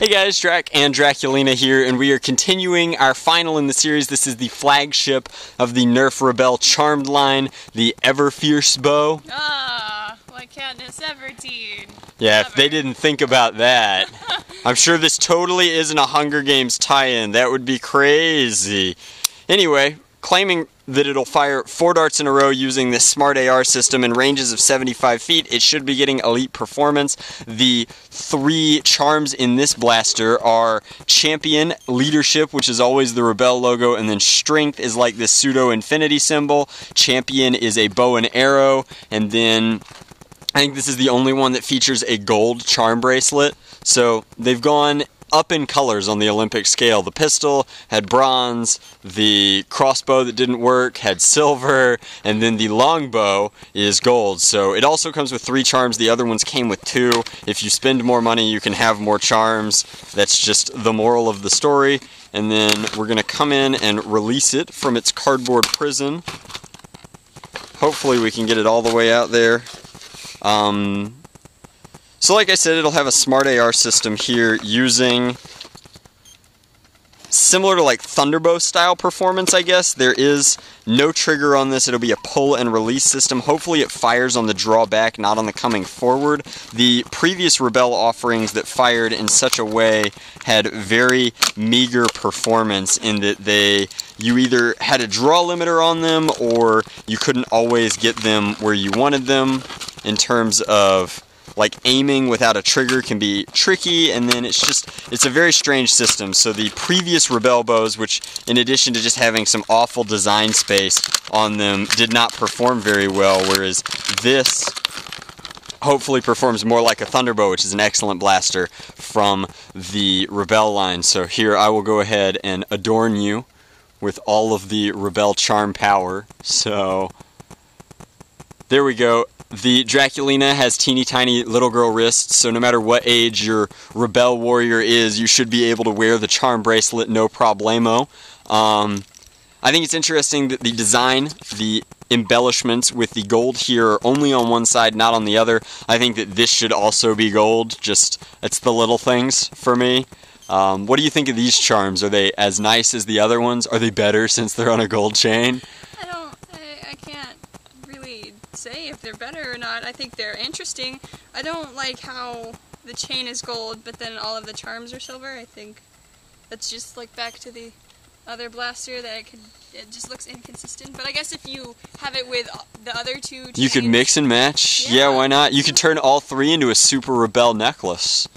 Hey guys, Drac and Draculina here, and we are continuing our final in the series. This is the flagship of the Nerf Rebelle Charmed line, the Everfierce bow. Ah, why can't this ever, dude? Yeah, if they didn't think about that. I'm sure this totally isn't a Hunger Games tie-in. That would be crazy. Anyway, claiming that it'll fire 4 darts in a row using this smart AR system in ranges of 75 feet. It should be getting elite performance. The 3 charms in this blaster are Champion, Leadership, which is always the Rebelle logo, and then Strength is like this pseudo-infinity symbol. Champion is a bow and arrow, and then I think this is the only one that features a gold charm bracelet. So they've gone up in colors on the Olympic scale. The pistol had bronze, the crossbow that didn't work had silver, and then the longbow is gold. So it also comes with 3 charms. The other ones came with 2. If you spend more money, you can have more charms. That's just the moral of the story. And then we're going to come in and release it from its cardboard prison. Hopefully we can get it all the way out there. So like I said, it'll have a smart AR system here using similar to like Thunderbow style performance, I guess. There is no trigger on this. It'll be a pull and release system. Hopefully it fires on the drawback, not on the coming forward. The previous Rebelle offerings that fired in such a way had very meager performance in that you either had a draw limiter on them or you couldn't always get them where you wanted them in terms of like aiming without a trigger can be tricky, and then it's a very strange system. So the previous Rebelle bows, which in addition to just having some awful design space on them, did not perform very well, whereas this hopefully performs more like a Thunderbow, which is an excellent blaster from the Rebelle line. So here I will go ahead and adorn you with all of the Rebelle charm power. So there we go. The Draculina has teeny tiny little girl wrists, so no matter what age your Rebelle warrior is, you should be able to wear the charm bracelet no problemo. I think it's interesting that the design, the embellishments with the gold here are only on one side, not on the other. I think that this should also be gold, just it's the little things for me. What do you think of these charms? Are they as nice as the other ones? Are they better since they're on a gold chain? I can't really say if they're better or not. I think they're interesting. I don't like how the chain is gold, but then all of the charms are silver. I think that's just like back to the other blaster that it just looks inconsistent. But I guess if you have it with the other 2 chains, you could mix and match. Yeah, why not? You could turn all 3 into a super Rebelle necklace.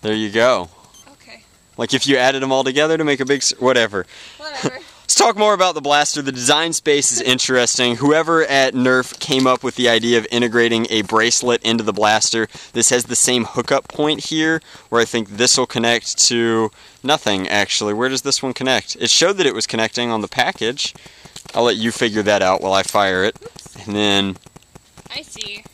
There you go. Okay. Like if you added them all together to make a big... whatever. Whatever. Let's talk more about the blaster. The design space is interesting. Whoever at Nerf came up with the idea of integrating a bracelet into the blaster, this has the same hookup point here, where I think this will connect to nothing, actually. Where does this one connect? It showed that it was connecting on the package. I'll let you figure that out while I fire it. Oops. And then... I see.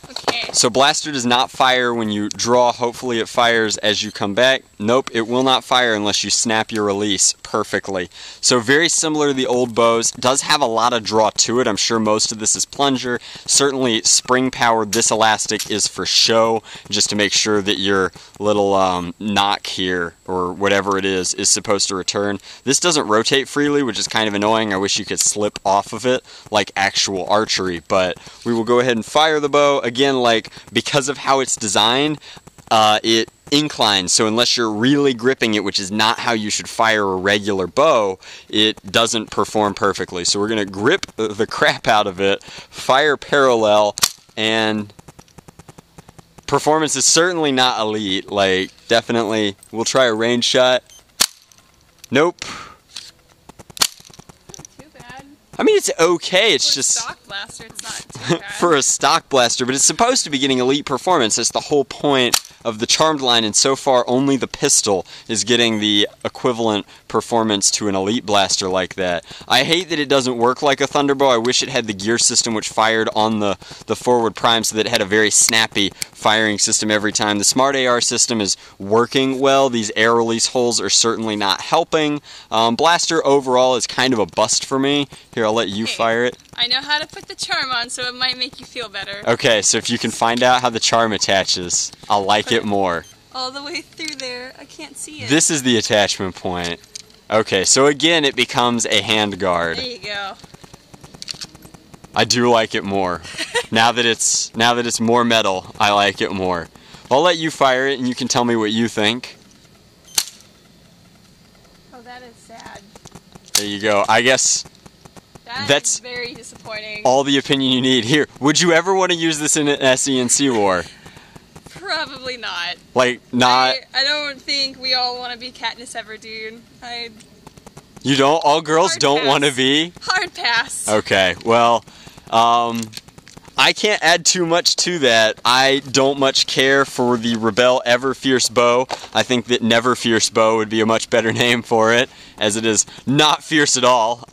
Okay. So blaster does not fire when you draw. Hopefully it fires as you come back. Nope, it will not fire unless you snap your release perfectly. So very similar to the old bows. Does have a lot of draw to it. I'm sure most of this is plunger. Certainly spring powered. This elastic is for show, just to make sure that your little knock here, or whatever it is supposed to return. This doesn't rotate freely, which is kind of annoying. I wish you could slip off of it like actual archery, but we will go ahead and fire the bow. Again, like, because of how it's designed, it inclines, so unless you're really gripping it, which is not how you should fire a regular bow, it doesn't perform perfectly. So we're going to grip the crap out of it, fire parallel, and performance is certainly not elite. Like, definitely, we'll try a range shot. Nope. I mean, it's okay, it's just... For a stock blaster, it's not too bad. For a stock blaster, but it's supposed to be getting elite performance. That's the whole point of the Charmed line, and so far only the pistol is getting the equivalent performance to an elite blaster like that. I hate that it doesn't work like a Thunderbow. I wish it had the gear system which fired on the forward prime so that it had a very snappy firing system every time. The Smart AR system is working well. These air release holes are certainly not helping. Blaster overall is kind of a bust for me. Here, I'll let you fire it. I know how to put the charm on, so it might make you feel better. Okay, so if you can find out how the charm attaches, I'll like it more. all the way through there. I can't see it. This is the attachment point. Okay, so again, it becomes a hand guard. There you go. I do like it more. Now that it's more metal, I like it more. I'll let you fire it, and you can tell me what you think. Oh, that is sad. There you go. I guess that's very disappointing. All the opinion you need. Here, would you ever want to use this in an SENC war? Probably not. Like, not... I don't think we all want to be Katniss Everdeen. You don't? All girls don't want to be? Hard pass. Okay, well, I can't add too much to that. I don't much care for the Rebelle Everfierce bow. I think that Neverfierce bow would be a much better name for it, as it is not fierce at all.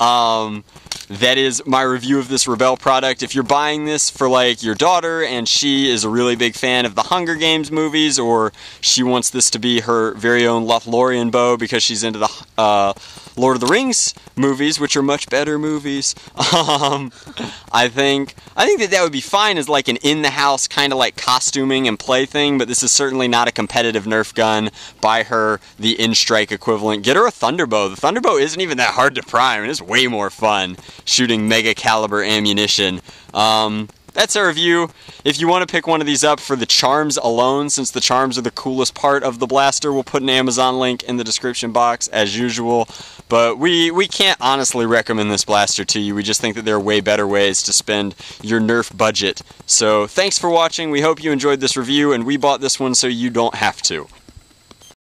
That is my review of this Rebelle product. If you're buying this for like your daughter and she is a really big fan of the Hunger Games movies, or she wants this to be her very own Lothlorien bow because she's into the Lord of the Rings movies, which are much better movies, I think that would be fine as like an in-the-house kind of like costuming and play thing, but this is certainly not a competitive Nerf gun. Buy her the in-strike equivalent. Get her a Thunderbow. The Thunderbow isn't even that hard to prime, and it's way more fun shooting mega caliber ammunition. That's our review. If you want to pick one of these up for the charms alone, since the charms are the coolest part of the blaster, we'll put an Amazon link in the description box as usual. But we can't honestly recommend this blaster to you. We just think that there are way better ways to spend your Nerf budget. So thanks for watching. We hope you enjoyed this review, and we bought this one so you don't have to.